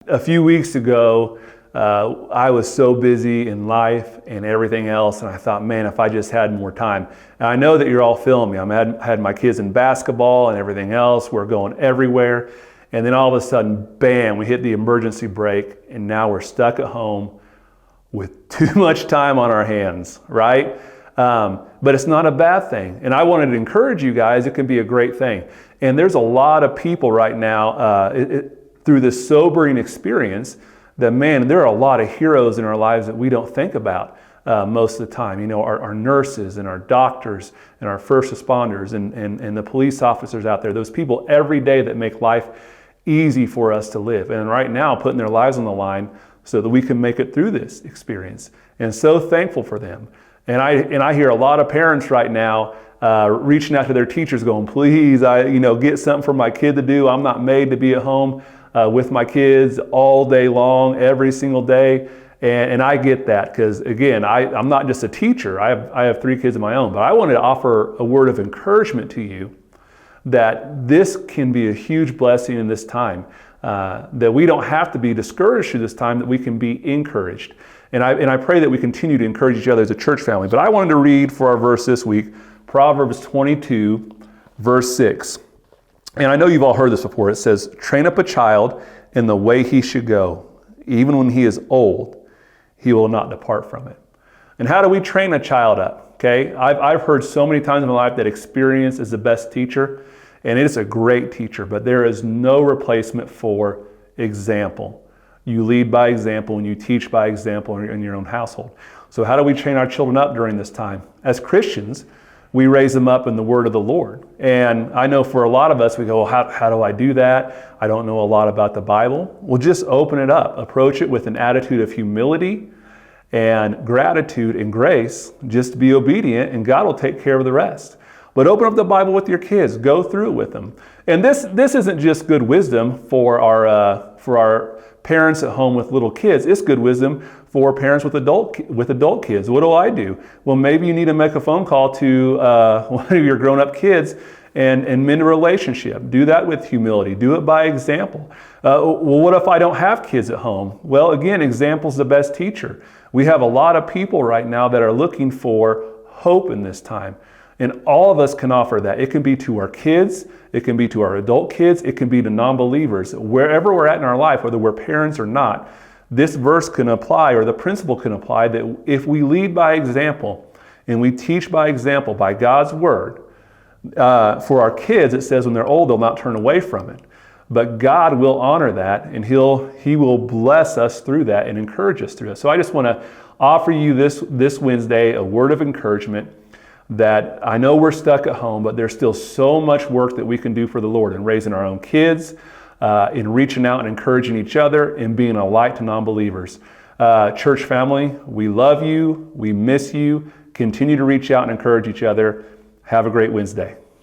A few weeks ago, I was so busy in life and everything else, and I thought, man, if I just had more time. And I know that you're all feeling me. I had my kids in basketball and everything else. We're going everywhere. And then all of a sudden, bam, we hit the emergency brake, and now we're stuck at home with too much time on our hands, right? But it's not a bad thing. And I wanted to encourage you guys, it can be a great thing. And there's a lot of people right now, through this sobering experience, that, man, there are a lot of heroes in our lives that we don't think about most of the time. You know, our nurses and our doctors and our first responders and the police officers out there, those people every day that make life easy for us to live. And right now, putting their lives on the line so that we can make it through this experience. And so thankful for them. And I hear a lot of parents right now reaching out to their teachers going, please, get something for my kid to do. I'm not made to be at home with my kids all day long, every single day. And I get that because, again, I'm not just a teacher. I have 3 kids of my own. But I wanted to offer a word of encouragement to you that this can be a huge blessing in this time, that we don't have to be discouraged through this time, that we can be encouraged. And I pray that we continue to encourage each other as a church family. But I wanted to read for our verse this week, Proverbs 22, verse 6. And I know you've all heard this before. It says, train up a child in the way he should go. Even when he is old, he will not depart from it. And how do we train a child up? Okay, I've heard so many times in my life that experience is the best teacher, and it is a great teacher, but there is no replacement for example. You lead by example and you teach by example in your own household. So how do we train our children up during this time? As Christians, we raise them up in the word of the Lord. And I know for a lot of us, we go, well, how do I do that? I don't know a lot about the Bible. Well, just open it up. Approach it with an attitude of humility and gratitude and grace. Just be obedient, and God will take care of the rest. But open up the Bible with your kids. Go through it with them. And this isn't just good wisdom for our parents at home with little kids. It's good wisdom for parents with adult kids. What do? Well, maybe you need to make a phone call to one of your grown-up kids and mend a relationship. Do that with humility. Do it by example. Well, what if I don't have kids at home? Well, again, example's the best teacher. We have a lot of people right now that are looking for hope in this time. And all of us can offer that. It can be to our kids. It can be to our adult kids. It can be to non-believers. Wherever we're at in our life, whether we're parents or not, this verse can apply, or the principle can apply, that if we lead by example and we teach by example, by God's word, for our kids, it says when they're old, they'll not turn away from it. But God will honor that, and He will bless us through that and encourage us through it. So I just want to offer you this Wednesday a word of encouragement that I know we're stuck at home, but there's still so much work that we can do for the Lord in raising our own kids, in reaching out and encouraging each other, and being a light to non-believers. Church family, we love you. We miss you. Continue to reach out and encourage each other. Have a great Wednesday.